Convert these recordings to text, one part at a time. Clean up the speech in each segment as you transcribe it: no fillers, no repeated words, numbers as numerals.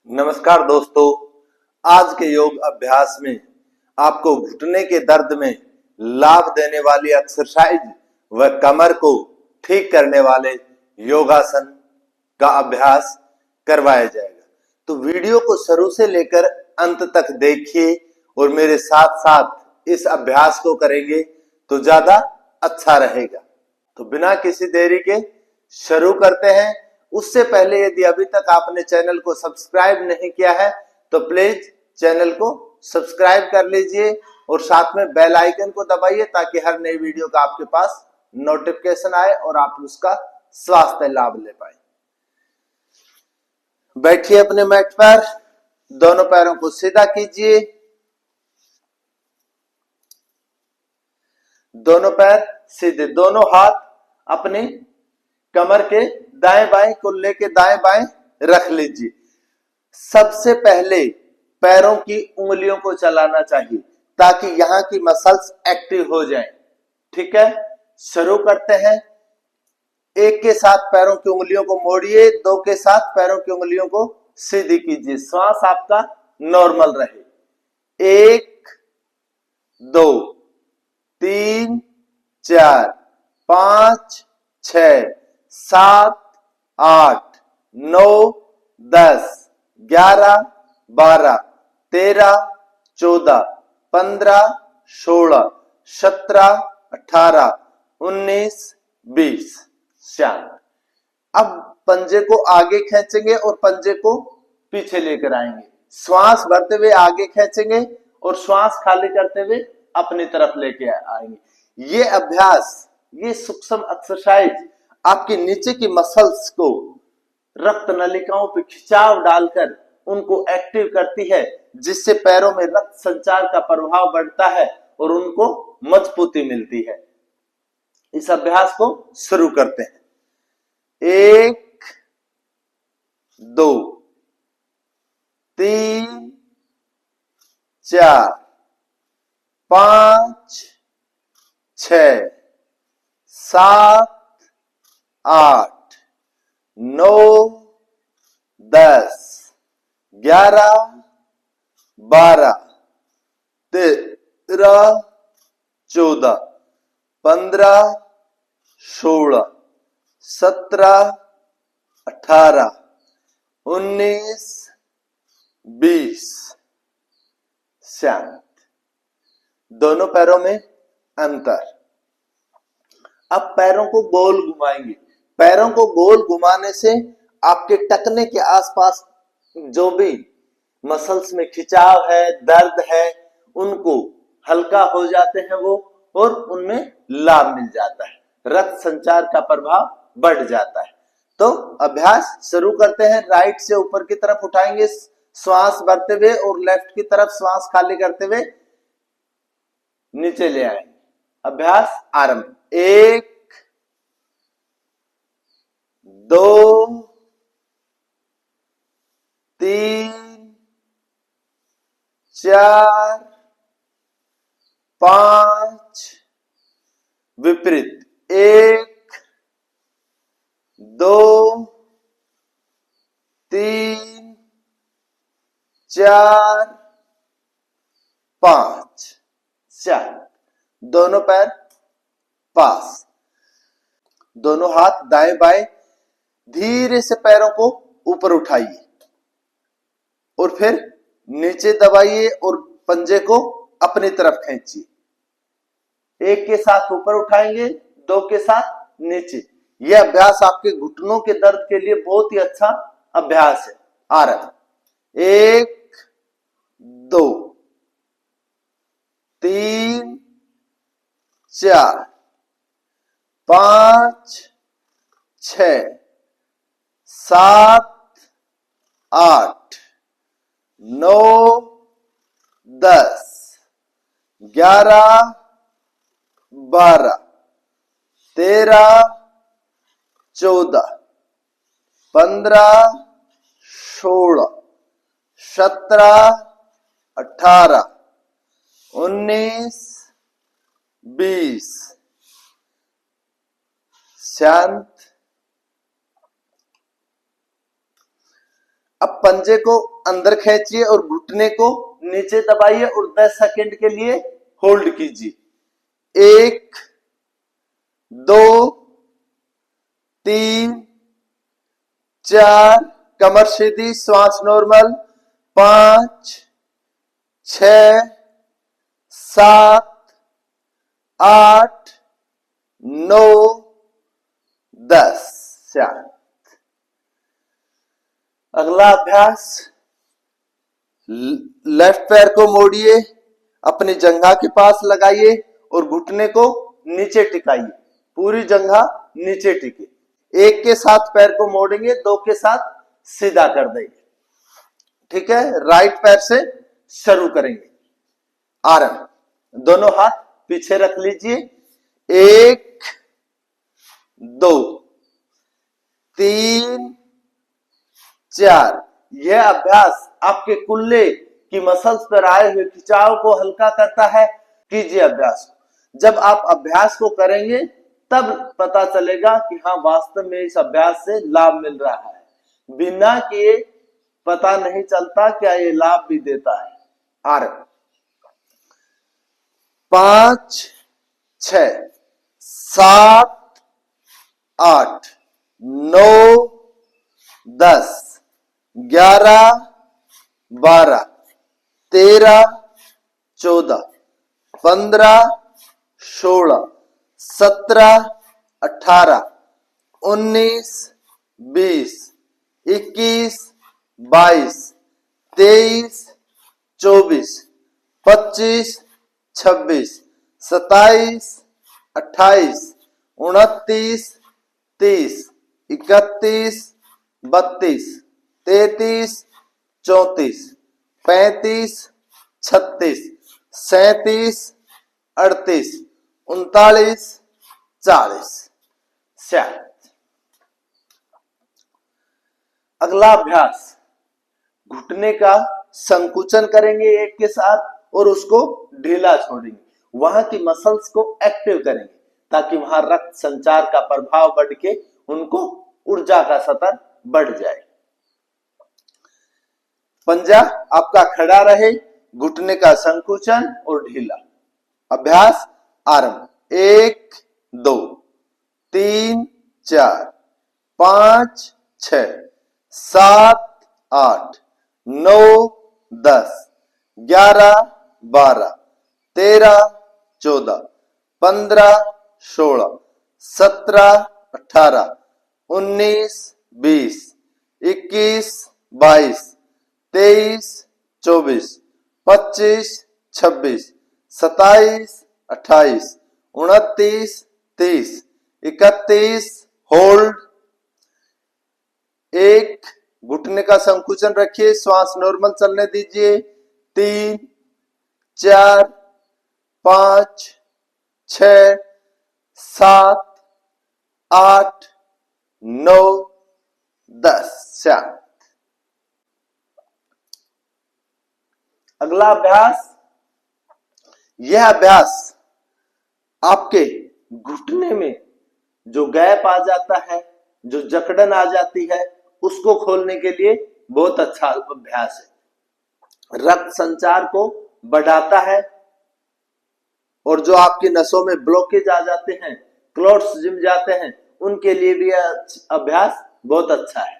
नमस्कार दोस्तों, आज के योग अभ्यास में आपको घुटने के दर्द में लाभ देने वाली एक्सरसाइज व कमर को ठीक करने वाले योगासन का अभ्यास करवाया जाएगा। तो वीडियो को शुरू से लेकर अंत तक देखिए और मेरे साथ साथ इस अभ्यास को करेंगे तो ज्यादा अच्छा रहेगा। तो बिना किसी देरी के शुरू करते हैं। उससे पहले यदि अभी तक आपने चैनल को सब्सक्राइब नहीं किया है तो प्लीज चैनल को सब्सक्राइब कर लीजिए और साथ में बेल आइकन को दबाइए ताकि हर नई वीडियो का आपके पास नोटिफिकेशन आए और आप उसका स्वास्थ्य लाभ ले पाए। बैठिए अपने मैट पर, दोनों पैरों को सीधा कीजिए, दोनों पैर सीधे, दोनों हाथ अपने कमर के दाएं बाएं कुल्ले के दाएं बाएं रख लीजिए। सबसे पहले पैरों की उंगलियों को चलाना चाहिए ताकि यहां की मसल्स एक्टिव हो जाएं। ठीक है, शुरू करते हैं। एक के साथ पैरों की उंगलियों को मोड़िए, दो के साथ पैरों की उंगलियों को सीधी कीजिए। श्वास आपका नॉर्मल रहे। 1 2 3 4 5 6 7 8 9 10 11 12 13 14 15 16 17 18 19 20। शांत। अब पंजे को आगे खींचेंगे और पंजे को पीछे लेकर आएंगे। श्वास भरते हुए आगे खींचेंगे और श्वास खाली करते हुए अपनी तरफ लेके आएंगे। ये अभ्यास, ये सूक्ष्म एक्सरसाइज आपके नीचे की मसल्स को, रक्त नलिकाओं पे खिंचाव डालकर उनको एक्टिव करती है, जिससे पैरों में रक्त संचार का प्रभाव बढ़ता है और उनको मजबूती मिलती है। इस अभ्यास को शुरू करते हैं। 1 2 3 4 5 6 7 8 9 10 11 12 13 14 15 16 17 18 19 20। शांत। दोनों पैरों में अंतर। अब पैरों को गोल घुमाएंगे। पैरों को गोल घुमाने से आपके टखने के आसपास जो भी मसल्स में खिंचाव है, दर्द है, उनको हल्का हो जाते हैं वो, और उनमें लाभ मिल जाता है, रक्त संचार का प्रभाव बढ़ जाता है। तो अभ्यास शुरू करते हैं। राइट से ऊपर की तरफ उठाएंगे श्वास भरते हुए और लेफ्ट की तरफ श्वास खाली करते हुए नीचे ले आएंगे। अभ्यास आरंभ। 1 2 3 4 5। विपरीत। 1 2 3 4 5। शांत। दोनों पैर पास, दोनों हाथ दाएं बाएं। धीरे से पैरों को ऊपर उठाइए और फिर नीचे दबाइए और पंजे को अपनी तरफ खींचिए। एक के साथ ऊपर उठाएंगे, दो के साथ नीचे। यह अभ्यास आपके घुटनों के दर्द के लिए बहुत ही अच्छा अभ्यास है। आरंभ। 1 2 3 4 5 6 7 8 9 10 11 12 13 14 15 16 17 18 19 20। शांत। अब पंजे को अंदर खींचिए और घुटने को नीचे दबाइए और 10 सेकंड के लिए होल्ड कीजिए। 1 2 3 4, कमर सीधी, श्वास नॉर्मल, 5 6 7 8 9 10। शांत। अगला अभ्यास, लेफ्ट पैर को मोड़िए, अपनी जंघा के पास लगाइए और घुटने को नीचे टिकाइए, पूरी जंघा नीचे टिके। एक के साथ पैर को मोड़ेंगे, दो के साथ सीधा कर देंगे। ठीक है, राइट पैर से शुरू करेंगे। आरंभ। दोनों हाथ पीछे रख लीजिए। 1 2 3 4। यह अभ्यास आपके कुल्ले की मसल्स पर आए हुए खिंचाव को हल्का करता है। कीजिए अभ्यास। जब आप अभ्यास को करेंगे तब पता चलेगा कि हाँ, वास्तव में इस अभ्यास से लाभ मिल रहा है। बिना किए पता नहीं चलता क्या ये लाभ भी देता है। आरंभ। 5 6 7 8 9 10 11 12 13 14 15 16 17 18 19 20 21 22 23 24 25 26 27 28 29 30 31 32 33 34 35 36 37 38 39 40। शांत। अगला अभ्यास, घुटने का संकुचन करेंगे एक के साथ और उसको ढीला छोड़ेंगे। वहां की मसल्स को एक्टिव करेंगे ताकि वहां रक्त संचार का प्रभाव बढ़ के उनको ऊर्जा का स्तर बढ़ जाए। पंजा आपका खड़ा रहे, घुटने का संकुचन और ढीला। अभ्यास आरंभ। 1 2 3 4 5 6 7 8 9 10 11 12 13 14 15 16 17 18 19 20 21 22 23 24 25 26 27 28 29 30 31। होल्ड। 1, घुटने का संकुचन रखिए, श्वास नॉर्मल चलने दीजिए। 3 4 5 6 7 8 9 10। शांत। अगला अभ्यास, यह अभ्यास आपके घुटने में जो गैप आ जाता है, जो जकड़न आ जाती है, उसको खोलने के लिए बहुत अच्छा अभ्यास है। रक्त संचार को बढ़ाता है और जो आपकी नसों में ब्लॉकेज आ जाते हैं, क्लॉट्स जम जाते हैं, उनके लिए भी यह अभ्यास बहुत अच्छा है।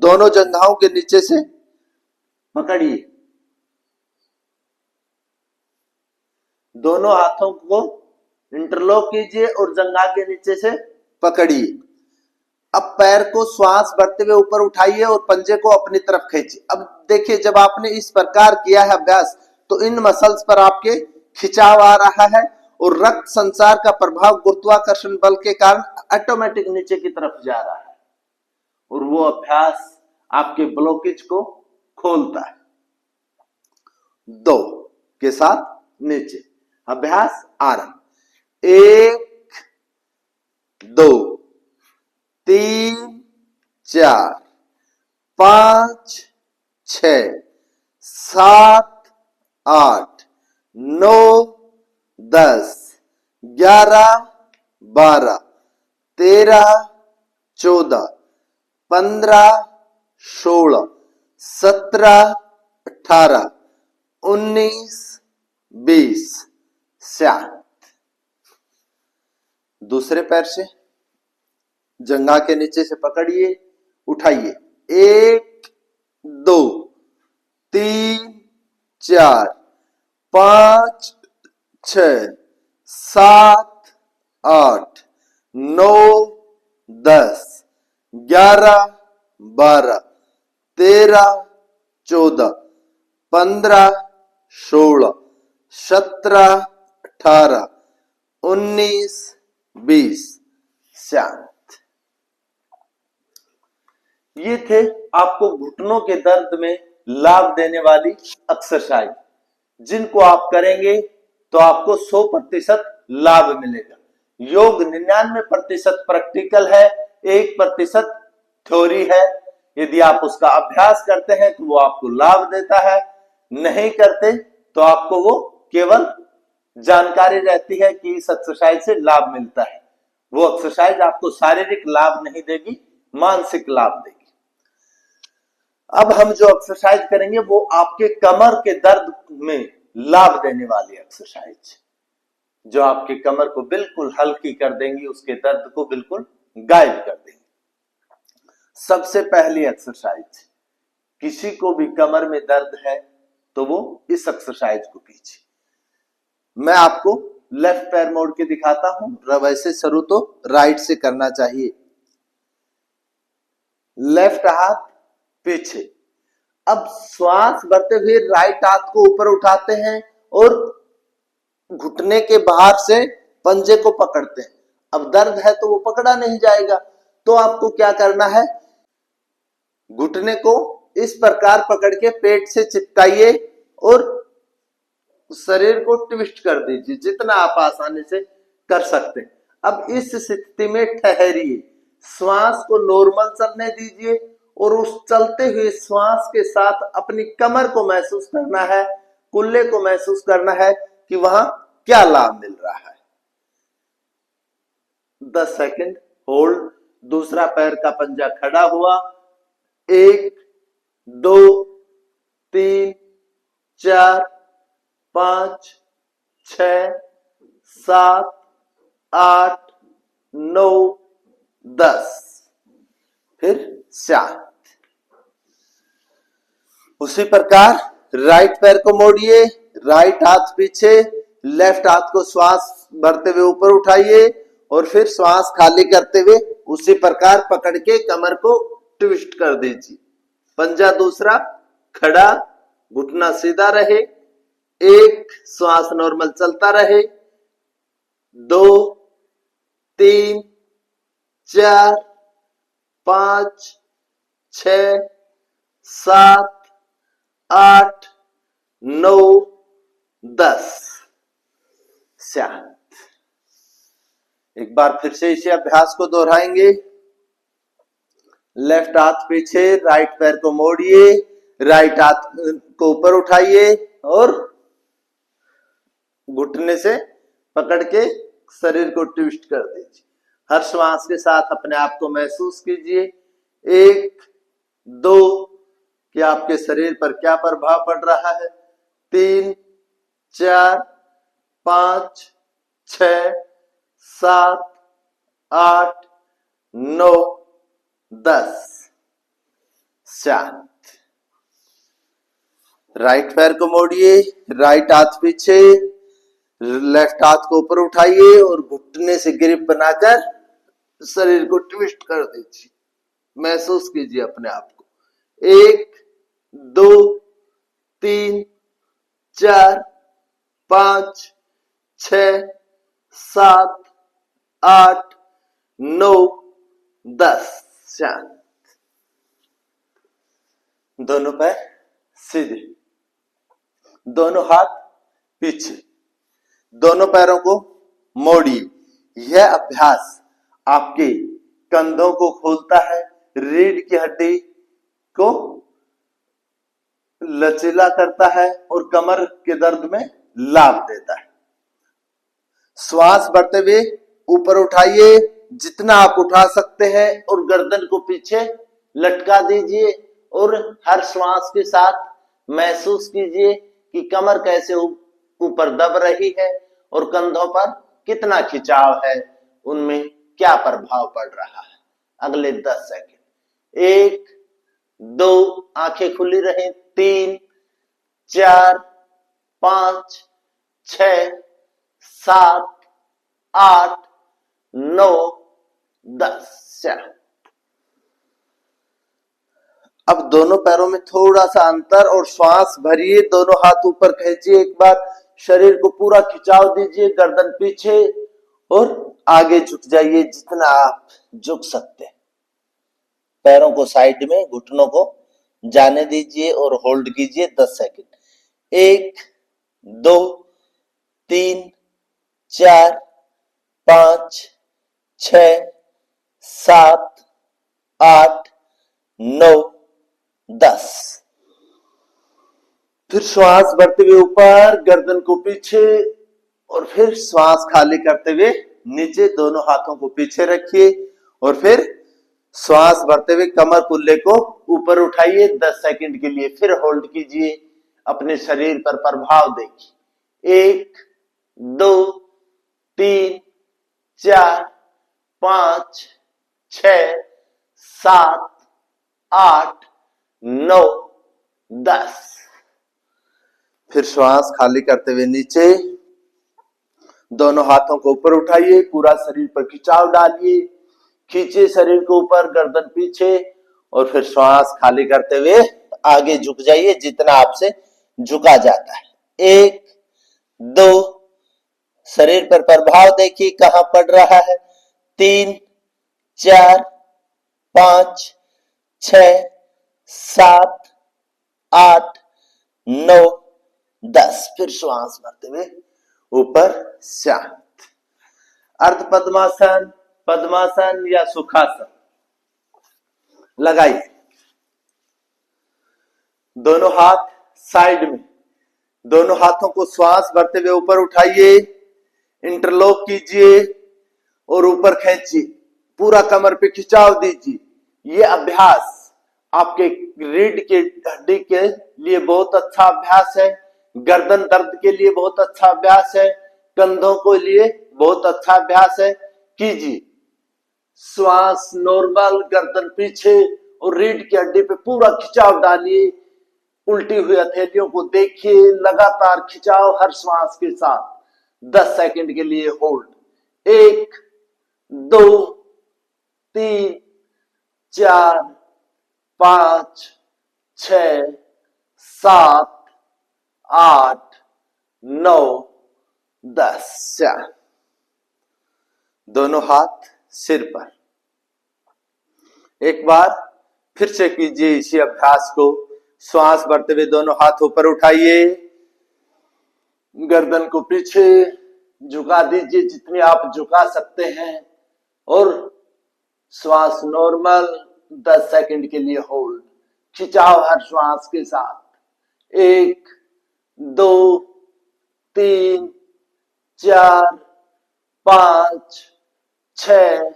दोनों जंघाओं के नीचे से पकड़िए, दोनों हाथों को इंटरलॉक कीजिए और जंघा के नीचे से पकड़िए। अब पैर को श्वास भरते हुए ऊपर उठाइए और पंजे को अपनी तरफ खींचिए। अब देखिए, जब आपने इस प्रकार किया है अभ्यास, तो इन मसल्स पर आपके खिंचाव आ रहा है और रक्त संचार का प्रभाव गुरुत्वाकर्षण बल के कारण ऑटोमेटिक नीचे की तरफ जा रहा है और वो अभ्यास आपके ब्लॉकेज को खोलता है। 2 के साथ नीचे। अभ्यास आरंभ। 1 2 3 4 5 6 7 8 9 10 11 12 13 14 15 16, 17, 18, 19, 20, 7। दूसरे पैर से जंघा के नीचे से पकड़िए, उठाइए। 1, 2, 3, 4, 5, 6, 7, 8, 9, 10, 11, 12, 13, 14, 15, 16, 17, 18, 19, 20। शांत। ये थे आपको घुटनों के दर्द में लाभ देने वाली एक्सरसाइज, जिनको आप करेंगे तो आपको 100% लाभ मिलेगा। योग 99% प्रैक्टिकल है, 1% थ्योरी है। यदि आप उसका अभ्यास करते हैं तो वो आपको लाभ देता है, नहीं करते तो आपको वो केवल जानकारी रहती है कि इस एक्सरसाइज से लाभ मिलता है। वो एक्सरसाइज आपको शारीरिक लाभ नहीं देगी, मानसिक लाभ देगी। अब हम जो एक्सरसाइज करेंगे वो आपके कमर के दर्द में लाभ देने वाली एक्सरसाइज, जो आपके कमर को बिल्कुल हल्की कर देंगी, उसके दर्द को बिल्कुल गायब कर देंगी। सबसे पहली एक्सरसाइज, किसी को भी कमर में दर्द है तो वो इस एक्सरसाइज को कीजिए। मैं आपको लेफ्ट पैर मोड़ के दिखाता हूं। वैसे शुरू तो राइट से करना चाहिए। लेफ्ट हाथ पीछे। अब श्वास भरते हुए राइट हाथ को ऊपर उठाते हैं और घुटने के बाहर से पंजे को पकड़ते हैं। अब दर्द है तो वो पकड़ा नहीं जाएगा, तो आपको क्या करना है, घुटने को इस प्रकार पकड़ के पेट से चिपकाइए और शरीर को ट्विस्ट कर दीजिए, जितना आप आसानी से कर सकते हैं। अब इस स्थिति में ठहरिए, श्वास को नॉर्मल चलने दीजिए और उस चलते हुए श्वास के साथ अपनी कमर को महसूस करना है, कुल्ले को महसूस करना है कि वहां क्या लाभ मिल रहा है। 10 सेकंड होल्ड। दूसरा पैर का पंजा खड़ा हुआ। 1, 2, 3, 4, 5, 6, 7, 8, 9, 10। फिर शांत। उसी प्रकार राइट पैर को मोड़िए, राइट हाथ पीछे, लेफ्ट हाथ को श्वास भरते हुए ऊपर उठाइए और फिर श्वास खाली करते हुए उसी प्रकार पकड़ के कमर को ट्विस्ट कर दीजिए। पंजा दूसरा खड़ा, घुटना सीधा रहे। 1, श्वास नॉर्मल चलता रहे। 2, 3, 4, 5, 6, 7, 8, 9, 10। शांत। एक बार फिर से इसी अभ्यास को दोहराएंगे। लेफ्ट हाथ पीछे, राइट पैर को मोड़िए, राइट हाथ को ऊपर उठाइए और घुटने से पकड़ के शरीर को ट्विस्ट कर दीजिए। हर श्वास के साथ अपने आप को महसूस कीजिए। 1, 2 कि आपके शरीर पर क्या प्रभाव पड़ रहा है। 3, 4, 5, 6, 7, 8, 9, 10। शांत। राइट पैर को मोड़िए, राइट हाथ पीछे, लेफ्ट हाथ को ऊपर उठाइए और घुटने से ग्रिप बनाकर शरीर को ट्विस्ट कर दीजिए। महसूस कीजिए अपने आप को। 1, 2, 3, 4, 5, 6, 7, 8, 9, 10। शांत। दोनों पैर सीधे, दोनों हाथ पीछे, दोनों पैरों को मोड़िए। यह अभ्यास आपके कंधों को खोलता है, रीढ़ की हड्डी को लचीला करता है और कमर के दर्द में लाभ देता है। श्वास भरते हुए ऊपर उठाइए, जितना आप उठा सकते हैं और गर्दन को पीछे लटका दीजिए और हर श्वास के साथ महसूस कीजिए कि कमर कैसे ऊपर दब रही है और कंधों पर कितना खिंचाव है, उनमें क्या प्रभाव पड़ रहा है। अगले 10 सेकंड। 1 2 आंखें खुली रहें, 3 4 5 6 7 8 9 10। अब दोनों पैरों में थोड़ा सा अंतर और श्वास भरिए, दोनों हाथ ऊपर खींचिए, एक बार शरीर को पूरा खिंचाव दीजिए, गर्दन पीछे और आगे झुक जाइए जितना आप झुक सकते हैं। पैरों को साइड में, घुटनों को जाने दीजिए और होल्ड कीजिए 10 सेकंड। 1 2 3 4 5 6 7 8 9 10। फिर श्वास भरते हुए ऊपर, गर्दन को पीछे और फिर श्वास खाली करते हुए नीचे, दोनों हाथों को पीछे रखिए और फिर श्वास भरते हुए कमर कुल्ले को ऊपर उठाइए 10 सेकंड के लिए, फिर होल्ड कीजिए, अपने शरीर पर प्रभाव देखिए। 1 2 3 4 5 6 7 8 9 10। फिर श्वास खाली करते हुए नीचे, दोनों हाथों को ऊपर उठाइए, पूरा शरीर पर खिंचाव डालिए, खींचे शरीर को ऊपर, गर्दन पीछे और फिर श्वास खाली करते हुए आगे झुक जाइए जितना आपसे झुका जाता है। 1 2 शरीर पर प्रभाव देखिए कहां पड़ रहा है। 3 4 5 6 7 8 9 10। फिर श्वास भरते हुए ऊपर शांत। अर्ध पद्मासन, पद्मासन या सुखासन लगाइए। दोनों हाथ साइड में, दोनों हाथों को श्वास भरते हुए ऊपर उठाइए, इंटरलॉक कीजिए और ऊपर खींचिए, पूरा कमर पे खिंचाव दीजिए। ये अभ्यास आपके रीढ़ की हड्डी के लिए बहुत अच्छा अभ्यास है, गर्दन दर्द के लिए बहुत अच्छा अभ्यास है, कंधों के लिए बहुत अच्छा अभ्यास है। कीजिए। श्वास नॉर्मल, गर्दन पीछे और रीढ़ की हड्डी पे पूरा खिंचाव डालिए, उल्टी हुई हथेलियों को देखिए, लगातार खिंचाव हर श्वास के साथ 10 सेकंड के लिए होल्ड। 1 2 3 4 5 6 7 8 9 10। दोनों हाथ सिर पर। एक बार फिर से कीजिए इसी अभ्यास को। श्वास भरते हुए दोनों हाथ ऊपर उठाइए, गर्दन को पीछे झुका दीजिए जितनी आप झुका सकते हैं और श्वास नॉर्मल 10 सेकंड के लिए होल्ड, खिंचाव हर श्वास के साथ। 1 2 3 4 5 6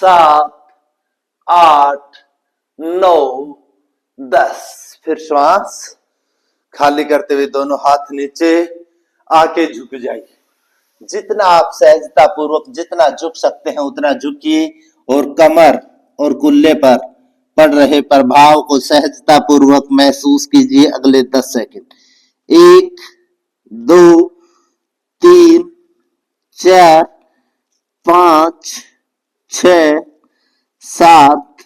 7 8 9 10। फिर श्वास खाली करते हुए दोनों हाथ नीचे, आके झुक जाइए। जितना आप सहजता पूर्वक जितना झुक सकते हैं उतना झुकिए और कमर और कुल्ले पर पड़ रहे प्रभाव को सहजता पूर्वक महसूस कीजिए। अगले 10 सेकंड। 1 2 3 4 5 6 7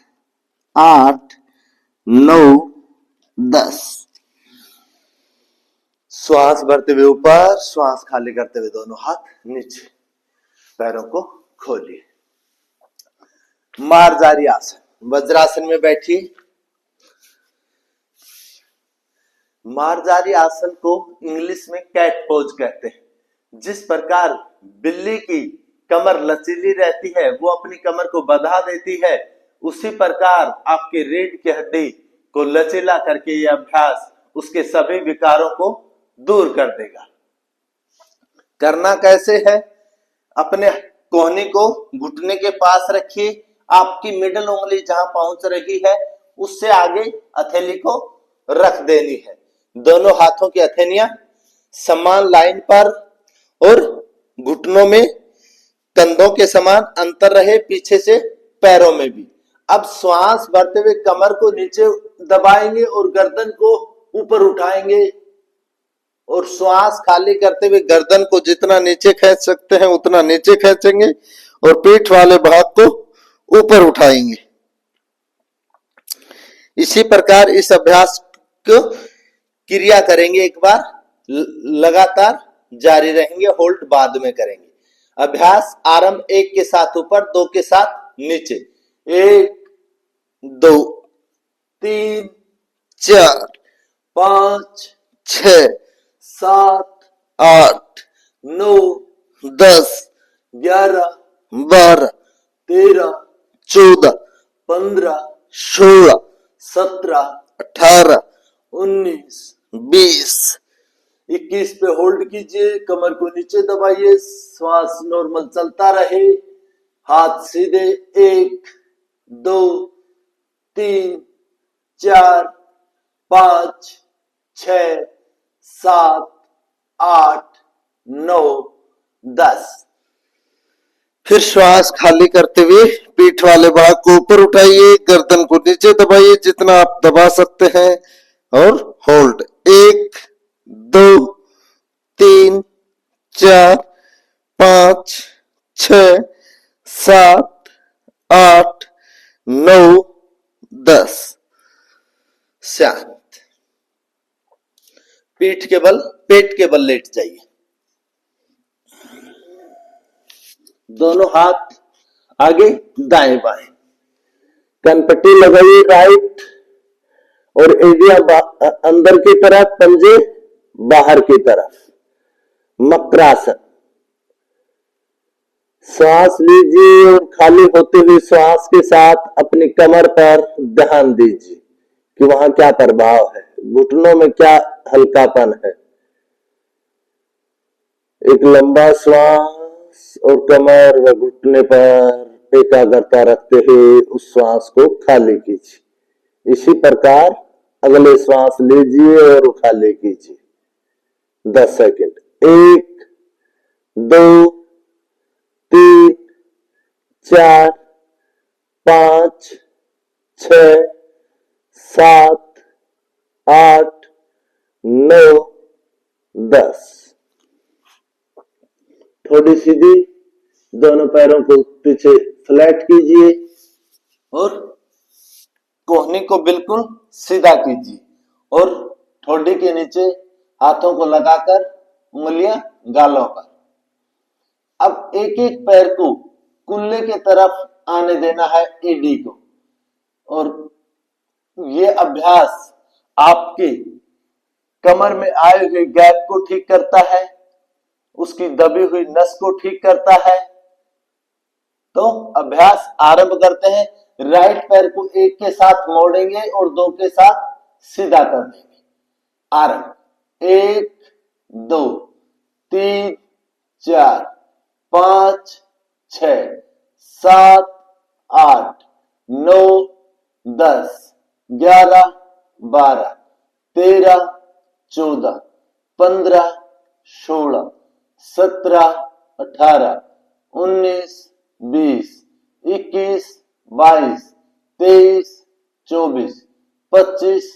8 9 10। श्वास भरते हुए ऊपर, श्वास खाली करते हुए दोनों हाथ नीचे, पैरों को खोलिए। मार्जारी आसन, वज्रासन में बैठिए। मार्जारी आसन को इंग्लिश में कैट पोज कहते हैं। जिस प्रकार बिल्ली की कमर लचीली रहती है, वो अपनी कमर को बढ़ा देती है, उसी प्रकार आपके रीढ़ की हड्डी को लचीला करके यह अभ्यास उसके सभी विकारों को दूर कर देगा। करना कैसे है? अपने कोहनी को घुटने के पास रखिए, आपकी मिडिल उंगली जहां पहुंच रही है उससे आगे हथेली को रख देनी है। दोनों हाथों की हथेलियां समान लाइन पर और घुटनों में कंधों के समान अंतर रहे, पीछे से पैरों में भी। अब श्वास भरते हुए कमर को नीचे दबाएंगे और गर्दन को ऊपर उठाएंगे, और श्वास खाली करते हुए गर्दन को जितना नीचे खींच सकते हैं उतना नीचे खींचेंगे और पीठ वाले भाग को ऊपर उठाएंगे। इसी प्रकार इस अभ्यास को क्रिया करेंगे, एक बार लगातार जारी रहेंगे, होल्ड बाद में करेंगे। अभ्यास आरंभ 1 के साथ ऊपर, 2 के साथ नीचे। 1 2 3 4 5 6 7 8 9 10 11 12 13 14 15 16 17 18 19 20 21 पे होल्ड कीजिए, कमर को नीचे दबाइए, श्वास नॉर्मल चलता रहे, हाथ सीधे। 1 2 3 4 5 6 7 8 9 10। फिर श्वास खाली करते हुए पीठ वाले भाग को ऊपर उठाइए, गर्दन को नीचे दबाइए जितना आप दबा सकते हैं, और होल्ड। 1 2 3 4 5 6 7 8 9 10। शांत। पेट के बल लेट जाइए। दोनों हाथ आगे दाएं बाएं, कनपट्टी लगाइए राइट, और एड़ियां अंदर की तरफ, पंजे बाहर की तरफ। मकरासन। श्वास लीजिए और खाली होते हुए श्वास के साथ अपनी कमर पर ध्यान दीजिए कि वहां क्या प्रभाव है, घुटनों में क्या हल्कापन है। एक लंबा श्वास और कमर व घुटने पर एकाग्रता रखते हुए उस श्वास को खाली कीजिए। इसी प्रकार अगले श्वास लीजिए और खाली कीजिए 10 सेकंड। 1 2 3 4 5 6 7 8 9 10। थोड़ी सीधी, दोनों पैरों को पीछे फ्लैट कीजिए और कोहनी को बिल्कुल सीधा कीजिए, और ठोडी के नीचे हाथों को लगाकर उंगलियां गालों पर। अब एक एक पैर को कुल्ले के तरफ आने देना है, एडी को, और ये अभ्यास आपके कमर में आए हुए गैप को ठीक करता है, उसकी दबी हुई नस को ठीक करता है। तो अभ्यास आरंभ करते हैं। राइट पैर को 1 के साथ मोड़ेंगे और 2 के साथ सीधा कर देंगे। आरंभ। 1 2 3 4 5 6 7 8 9 10 11 12 13 14 15 16 17 18 19 20 21 22 23 24 25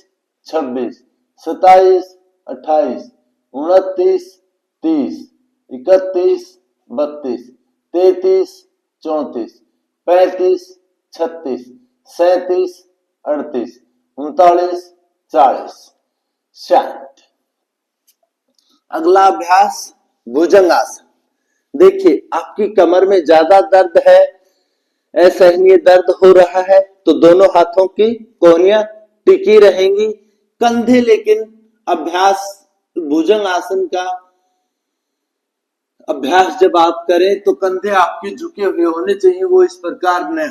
26 27 28 29 30 31 32 33 34 35 36 37 38 39 40। शांत। अगला अभ्यास भुजंगासन। देखिए, आपकी कमर में ज्यादा दर्द है, असहनीय दर्द हो रहा है, तो दोनों हाथों की कोहनियां टिकी रहेंगी। कंधे लेकिन अभ्यास भुजंग आसन का अभ्यास जब आप करें तो कंधे आपके झुके हुए होने चाहिए, वो इस प्रकार न।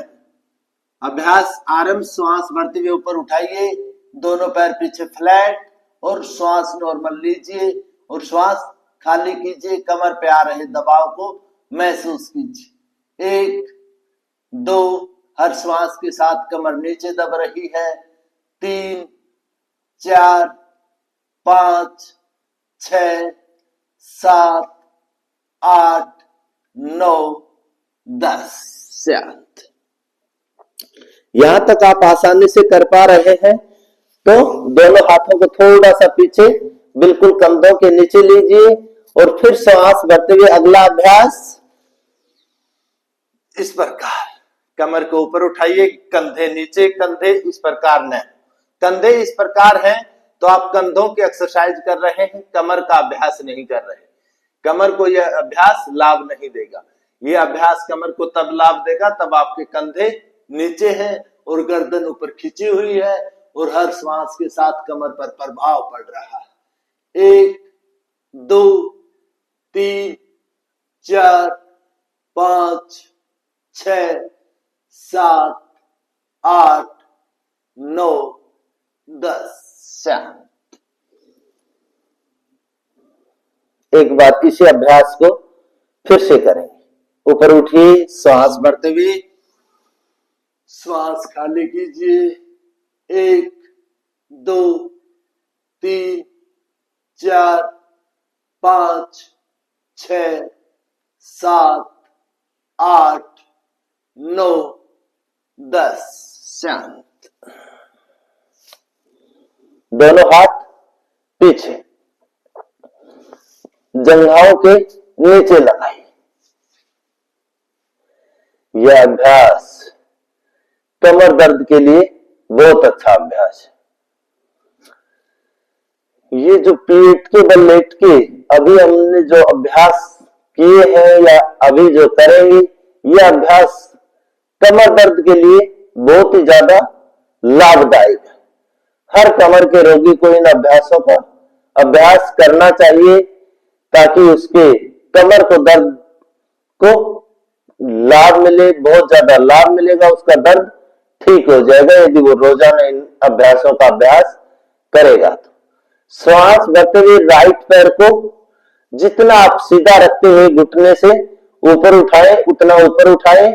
अभ्यास आरंभ। श्वास भरते हुए ऊपर उठाइए, दोनों पैर पीछे फ्लैट, और श्वास नॉर्मल लीजिए और श्वास खाली कीजिए। कमर पे आ रहे दबाव को महसूस कीजिए। 1 2, हर श्वास के साथ कमर नीचे दब रही है। 3 4 5 6 7 8 9 10। शांत। यहां तक आप आसानी से कर पा रहे हैं तो दोनों हाथों को थोड़ा सा पीछे बिल्कुल कंधों के नीचे लीजिए और फिर श्वास भरते हुए अगला अभ्यास इस प्रकार। कमर को ऊपर उठाइए, कंधे नीचे, कंधे इस प्रकार न, कंधे इस प्रकार हैं तो आप कंधों की एक्सरसाइज कर रहे हैं, कमर का अभ्यास नहीं कर रहे। कमर को यह अभ्यास लाभ नहीं देगा। यह अभ्यास कमर को तब लाभ देगा तब आपके कंधे नीचे हैं और गर्दन ऊपर खिंची हुई है और हर श्वास के साथ कमर पर प्रभाव पड़ रहा है। 1 2 3 4 5 6 7 8 9 10। शांत। एक बार इसी अभ्यास को फिर से करेंगे। ऊपर उठिए, श्वास भरते हुए श्वास खाली कीजिए। 1 2 3 4 5 6 7 8 9 10। शांत। दोनों हाथ पीछे जंघाओं के नीचे लगाइए। यह अभ्यास कमर दर्द के लिए बहुत अच्छा अभ्यास है। ये जो पीठ के बल लेट के अभी हमने जो अभ्यास किए हैं या अभी जो करेंगे, यह अभ्यास कमर दर्द के लिए बहुत ही ज्यादा लाभदायक है। हर कमर के रोगी को इन अभ्यासों का अभ्यास करना चाहिए ताकि उसके कमर को दर्द को लाभ मिले, बहुत ज्यादा लाभ मिलेगा, उसका दर्द ठीक हो जाएगा यदि वो रोजाना इन अभ्यासों का अभ्यास करेगा। तो श्वास भरते हुए राइट पैर को जितना आप सीधा रखते हुए घुटने से ऊपर उठाएं उतना ऊपर उठाएं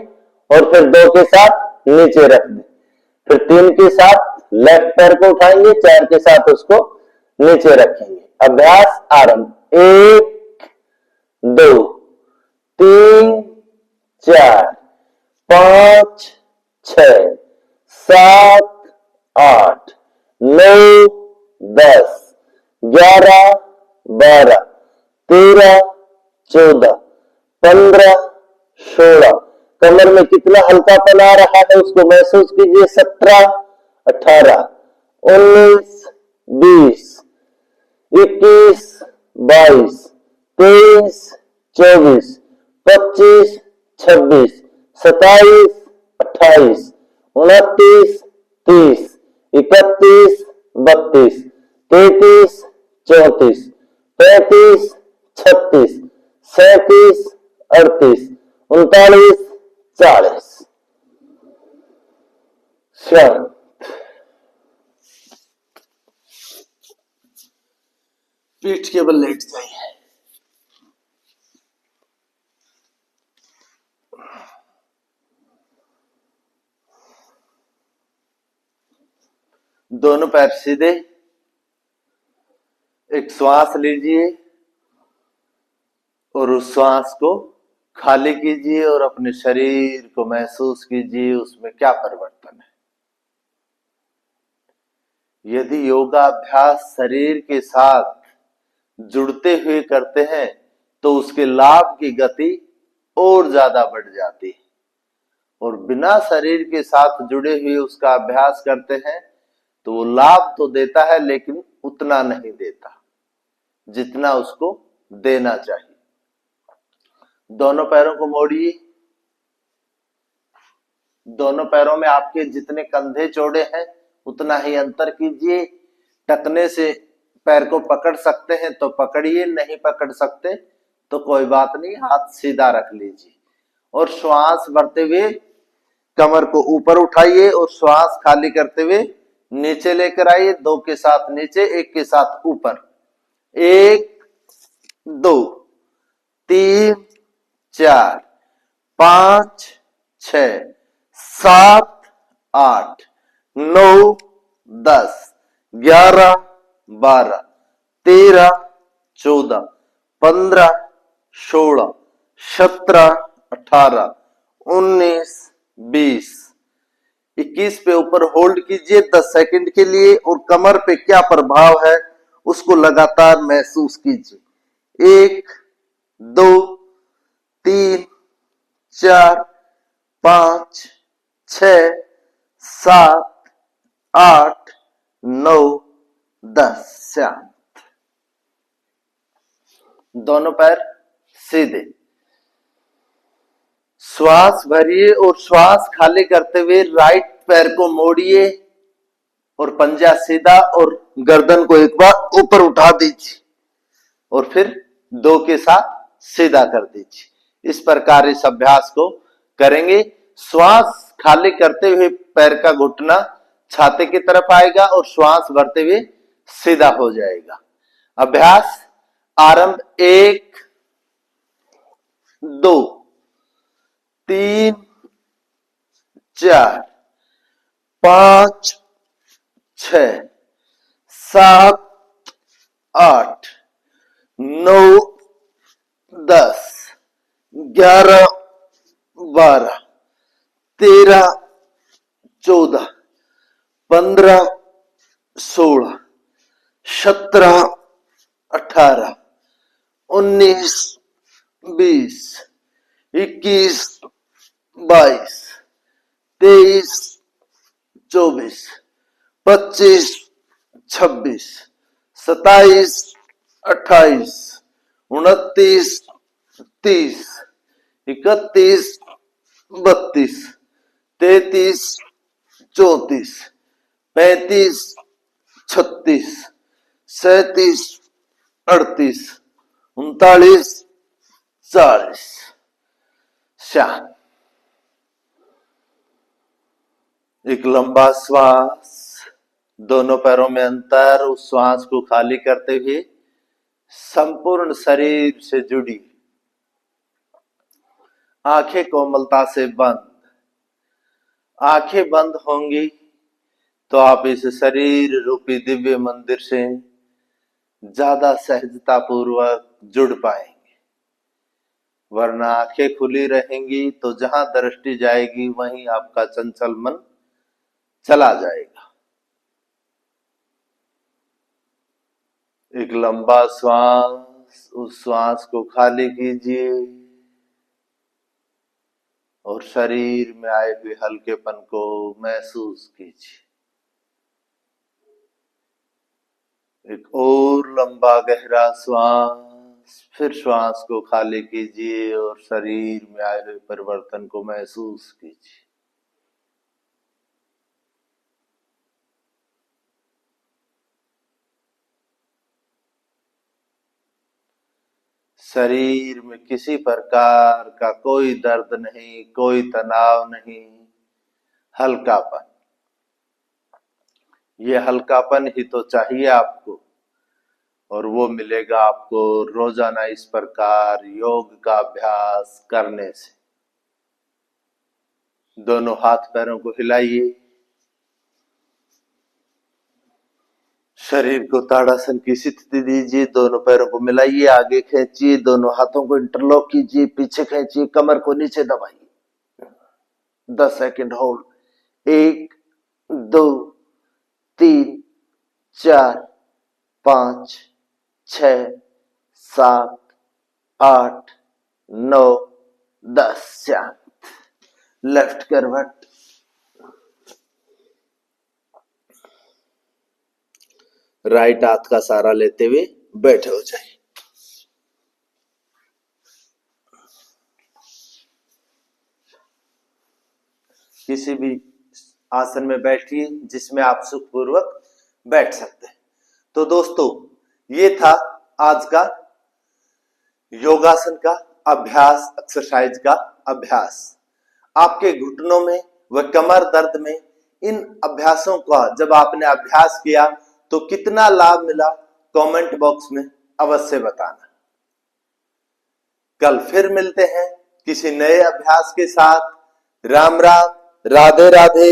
और फिर 2 के साथ नीचे रख दें। फिर 3 के साथ लेफ्ट पैर को उठाएंगे, 4 के साथ उसको नीचे रखेंगे। अभ्यास आरंभ। 1 2 3 4 5 6 7 8 9 10 11 12 13 14 15 16। कमर में कितना हल्कापन आ रहा है उसको महसूस कीजिए। 17 18 19 20 21 22 23 24 25 26 27 28 29 30 31 32 33 34 35 36 37 38 39 40। शांत। पीठ के बल लेट जाइए। दोनों पैर सीधे। एक श्वास लीजिए और उस श्वास को खाली कीजिए और अपने शरीर को महसूस कीजिए उसमें क्या परिवर्तन है। यदि योगाभ्यास शरीर के साथ जुड़ते हुए करते हैं तो उसके लाभ की गति और ज्यादा बढ़ जाती है, और बिना शरीर के साथ जुड़े हुए उसका अभ्यास करते हैं तो वो लाभ तो देता है लेकिन उतना नहीं देता जितना उसको देना चाहिए। दोनों पैरों को मोड़िए। दोनों पैरों में आपके जितने कंधे चौड़े हैं उतना ही अंतर कीजिए। टकने से पैर को पकड़ सकते हैं तो पकड़िए, नहीं पकड़ सकते तो कोई बात नहीं, हाथ सीधा रख लीजिए और श्वास भरते हुए कमर को ऊपर उठाइए और श्वास खाली करते हुए नीचे लेकर आइए। 2 के साथ नीचे, 1 के साथ ऊपर। 1 2 3 4 5 6 7 8 9 10, 11, 12, 13, 14, 15, 16, 17, 18, 19, 20, 21 पे ऊपर होल्ड कीजिए 10 सेकंड के लिए और कमर पे क्या प्रभाव है उसको लगातार महसूस कीजिए। 1, 2, 3, 4, 5, 6, 7, 8, 9, 10। शांत। दोनों पैर सीधे। श्वास भरिए और श्वास खाली करते हुए राइट पैर को मोड़िए और पंजा सीधा और गर्दन को एक बार ऊपर उठा दीजिए और फिर 2 के साथ सीधा कर दीजिए। इस प्रकार इस अभ्यास को करेंगे। श्वास खाली करते हुए पैर का घुटना छाती की तरफ आएगा और श्वास भरते हुए सीधा हो जाएगा। अभ्यास आरंभ। 1, 2, 3, 4, 5, 6, 7, 8, 9, 10, 11, 12, 13, 14, 15, 16, 17, 18, 19, 20, 21, 22, 23, 24, 25, 26, 27, 28, 29, 30, 31, 32, 33, 34, 35, 36, 37, 38, 39, 40। शांत। एक लंबा श्वास, दोनों पैरों में अंतर, उस श्वास को खाली करते हुए संपूर्ण शरीर से जुड़ी, आंखें कोमलता से बंद। आंखें बंद होंगी तो आप इस शरीर रूपी दिव्य मंदिर से ज्यादा सहजता पूर्वक जुड़ पाएंगे, वरना आंखें खुली रहेंगी तो जहां दृष्टि जाएगी वहीं आपका चंचल मन चला जाएगा। एक लंबा श्वास, उस श्वास को खाली कीजिए और शरीर में आए हुए हल्केपन को महसूस कीजिए। एक और लंबा गहरा श्वास, फिर श्वास को खाली कीजिए और शरीर में आए हुए परिवर्तन को महसूस कीजिए। शरीर में किसी प्रकार का कोई दर्द नहीं, कोई तनाव नहीं, हल्कापन। ये हल्कापन ही तो चाहिए आपको, और वो मिलेगा आपको रोजाना इस प्रकार योग का अभ्यास करने से। दोनों हाथ पैरों को हिलाइए, शरीर को ताड़ासन की स्थिति दीजिए, दोनों पैरों को मिलाइए, आगे खींचिए, दोनों हाथों को इंटरलॉक कीजिए, पीछे खींचिए, कमर को नीचे दबाइए। 10 सेकंड होल्ड। 1, 2, 3, 4, 5, 6, 7, 8, 9, 10। शांत। लेफ्ट करवट। राइट हाथ का सहारा लेते हुए बैठे हो जाए। किसी भी आसन में बैठिए जिसमें आप सुखपूर्वक बैठ सकते हैं। तो दोस्तों, ये था आज का योगासन का अभ्यास, एक्सरसाइज का अभ्यास। आपके घुटनों में व कमर दर्द में इन अभ्यासों का जब आपने अभ्यास किया तो कितना लाभ मिला, कमेंट बॉक्स में अवश्य बताना। कल फिर मिलते हैं किसी नए अभ्यास के साथ। राम राम, राधे राधे।